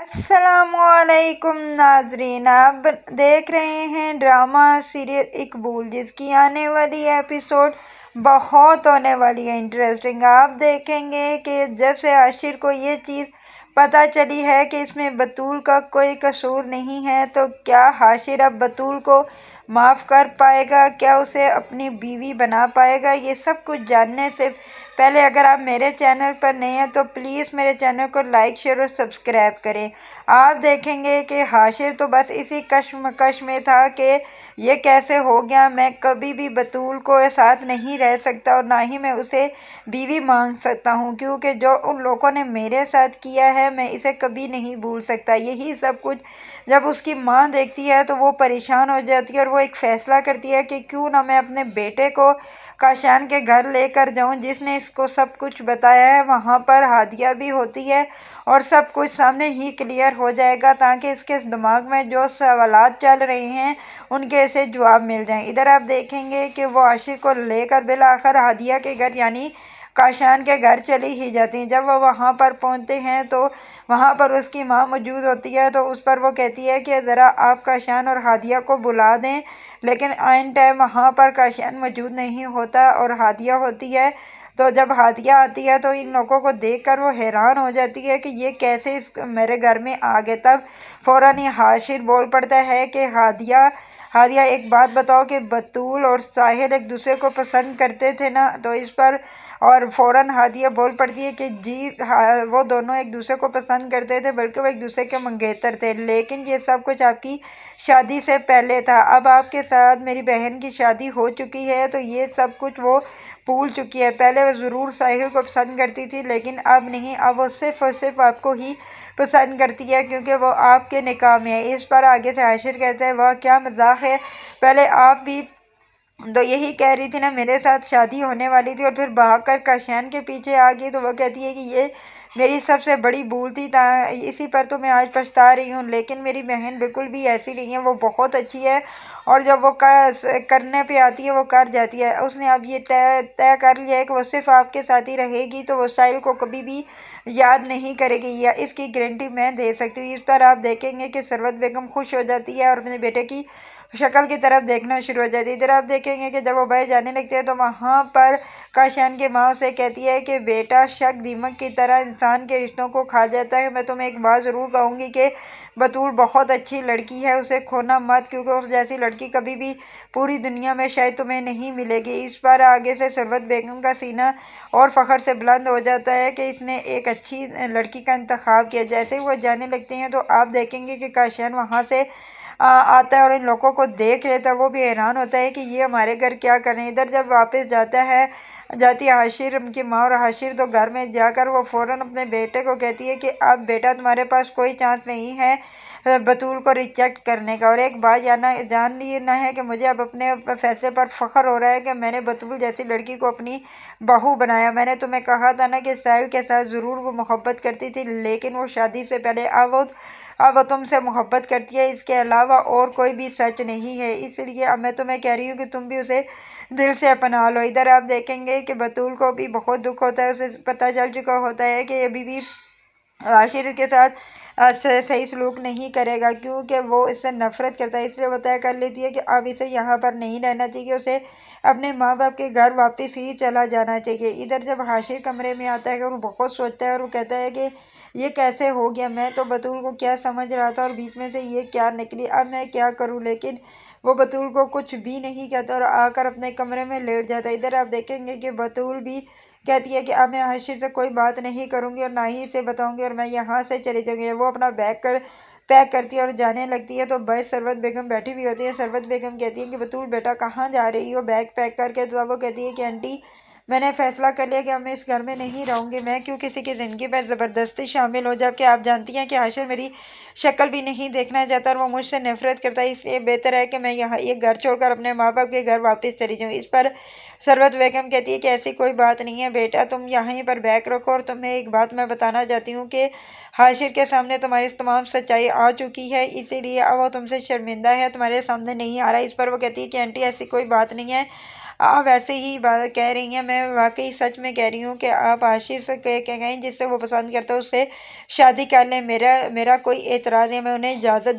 अस्सलामुअलैकुम नाजरीन, आप देख रहे हैं ड्रामा सीरियल इकबाल, जिसकी आने वाली एपिसोड बहुत होने वाली है इंटरेस्टिंग। आप देखेंगे कि जब से आशिर को ये चीज़ पता चली है कि इसमें बतूल का कोई कसूर नहीं है, तो क्या हाशिर अब बतूल को माफ़ कर पाएगा, क्या उसे अपनी बीवी बना पाएगा? ये सब कुछ जानने से पहले अगर आप मेरे चैनल पर नए हैं तो प्लीज़ मेरे चैनल को लाइक शेयर और सब्सक्राइब करें। आप देखेंगे कि हाशिर तो बस इसी कश्मकश में था कि ये कैसे हो गया, मैं कभी भी बतूल को साथ नहीं रह सकता और ना ही मैं उसे बीवी मांग सकता हूँ, क्योंकि जो उन लोगों ने मेरे साथ किया है मैं इसे कभी नहीं भूल सकता। यही सब कुछ जब उसकी माँ देखती है तो वो परेशान हो जाती है और वो एक फ़ैसला करती है कि क्यों ना मैं अपने बेटे को काशान के घर लेकर जाऊं, जिसने इसको सब कुछ बताया है। वहाँ पर हादिया भी होती है और सब कुछ सामने ही क्लियर हो जाएगा, ताकि इसके दिमाग में जो सवालात चल रहे हैं उनके ऐसे जवाब मिल जाएं। इधर आप देखेंगे कि वो आशिक को लेकर बिल आखिर हादिया के घर यानी काशान के घर चली ही जाती हैं। जब वो वहाँ पर पहुँचते हैं तो वहाँ पर उसकी माँ मौजूद होती है, तो उस पर वो कहती है कि ज़रा आप काशान और हादिया को बुला दें, लेकिन आइन टाइम वहाँ पर काशान मौजूद नहीं होता और हादिया होती है। तो जब हादिया आती है तो इन लोगों को देखकर वो हैरान हो जाती है कि ये कैसे इस मेरे घर में आ गए। तब फ़ौरन ही हाशिर बोल पड़ता है कि हादिया हादिया एक बात बताओ कि बतूल और साहिल एक दूसरे को पसंद करते थे ना? तो इस पर और फ़ौरन हादिया बोल पड़ती है कि जी हाँ, वो दोनों एक दूसरे को पसंद करते थे, बल्कि वो एक दूसरे के मंगेतर थे, लेकिन ये सब कुछ आपकी शादी से पहले था। अब आपके साथ मेरी बहन की शादी हो चुकी है तो ये सब कुछ वो भूल चुकी है। पहले वो ज़रूर साहिल को पसंद करती थी, लेकिन अब नहीं, अब वो सिर्फ़ और सिर्फ आपको ही पसंद करती है, क्योंकि वो आपके निकाह में है। इस पर आगे से आशिर कहता है वाह क्या मजाक है, पहले आप भी तो यही कह रही थी ना मेरे साथ शादी होने वाली थी और फिर भागकर काशान के पीछे आ गई। तो वह कहती है कि ये मेरी सबसे बड़ी भूल थी, इसी पर तो मैं आज पछता रही हूँ। लेकिन मेरी बहन बिल्कुल भी ऐसी नहीं है, वो बहुत अच्छी है और जब वो करने पे आती है वो कर जाती है। उसने अब ये तय तय कर लिया है कि वो सिर्फ आपके साथ ही रहेगी, तो वो साहिल को कभी भी याद नहीं करेगी, या इसकी गारंटी मैं दे सकती हूँ। इस पर आप देखेंगे कि सरवत बेगम खुश हो जाती है और अपने बेटे की शक्ल की तरफ देखना शुरू हो जाती है। इधर आप देखेंगे कि जब वो बाहर जाने लगते हैं तो वहाँ पर काशान की माँ उसे कहती है कि बेटा, शक दीमक की तरह इंसान के रिश्तों को खा जाता है। मैं तुम्हें एक बात ज़रूर कहूँगी कि बतूल बहुत अच्छी लड़की है, उसे खोना मत, क्योंकि उस जैसी लड़की कभी भी पूरी दुनिया में शायद तुम्हें नहीं मिलेगी। इस पर आगे से सरवत बेगम का सीना और फ़ख्र से बुलंद हो जाता है कि इसने एक अच्छी लड़की का इंतखाब किया। जैसे ही वो जाने लगते हैं तो आप देखेंगे कि काशान वहाँ से आता है और इन लोगों को देख लेता है। वो भी हैरान होता है कि ये हमारे घर क्या कर रहे हैं। इधर जब वापस जाती है हाशिर, उनकी माँ और हाशिर, तो घर में जाकर वो फ़ौरन अपने बेटे को कहती है कि अब बेटा तुम्हारे पास कोई चांस नहीं है बतूल को रिजेक्ट करने का। और एक बात जान लेना है कि मुझे अब अपने फैसले पर फ़ख्र हो रहा है कि मैंने बतूल जैसी लड़की को अपनी बहू बनाया। मैंने तुम्हें कहा था ना कि साहिल के साथ ज़रूर वो मोहब्बत करती थी, लेकिन वो शादी से पहले अब वो तुमसे मोहब्बत करती है, इसके अलावा और कोई भी सच नहीं है। इसलिए अब मैं तुम्हें कह रही हूँ कि तुम भी उसे दिल से अपना लो। इधर आप देखेंगे कि बतूल को भी बहुत दुख होता है, उसे पता चल चुका होता है कि अभी भी आशिर के साथ सही सलूक नहीं करेगा, क्योंकि वो इससे नफ़रत करता है। इसलिए वो तय कर लेती है कि अब इसे यहाँ पर नहीं रहना चाहिए, उसे अपने माँ बाप के घर वापस ही चला जाना चाहिए। इधर जब हाशिर कमरे में आता है वो बहुत सोचता है और वो कहता है कि ये कैसे हो गया, मैं तो बतूल को क्या समझ रहा था और बीच में से ये क्या निकली, अब मैं क्या करूँ। लेकिन वो बतूल को कुछ भी नहीं कहता और आकर अपने कमरे में लेट जाता है। इधर आप देखेंगे कि बतूल भी कहती है कि अब मैं हाशिर से कोई बात नहीं करूँगी और ना ही इसे बताऊँगी और मैं यहाँ से चली जाऊँगी। वो अपना पैक करती है और जाने लगती है, तो बस सरवत बेगम बैठी हुई होती है। सरवत बेगम कहती है कि बतूल बेटा कहाँ जा रही हो बैग पैक करके? तो वो कहती है कि आंटी, मैंने फ़ैसला कर लिया कि अब मैं इस घर में नहीं रहूँगी। मैं क्यों किसी की ज़िंदगी में ज़बरदस्ती शामिल हो, जबकि आप जानती हैं कि हाशिर मेरी शक्ल भी नहीं देखना चाहता और वो मुझसे नफ़रत करता है। इसलिए बेहतर है कि मैं यहाँ ये घर छोड़कर अपने माँ बाप के घर वापस चली जाऊँ। इस पर सरवत बेगम कहती है कि ऐसी कोई बात नहीं है बेटा, तुम यहीं पर बैग रखो। और तुम्हें एक बात मैं बताना चाहती हूँ कि हाशिर के सामने तुम्हारी तमाम सच्चाई आ चुकी है, इसीलिए अब वो तुमसे शर्मिंदा है, तुम्हारे सामने नहीं आ रहा है। इस पर वो कहती है कि आंटी ऐसी कोई बात नहीं है, आप ऐसे ही बात कह रही हैं, मैं वाकई सच में कह रही हूँ कि आप आशीष से कह के गए जिससे वो पसंद करता है उससे शादी कर लें। मेरा मेरा कोई एतराज़ है, मैं उन्हें इजाज़त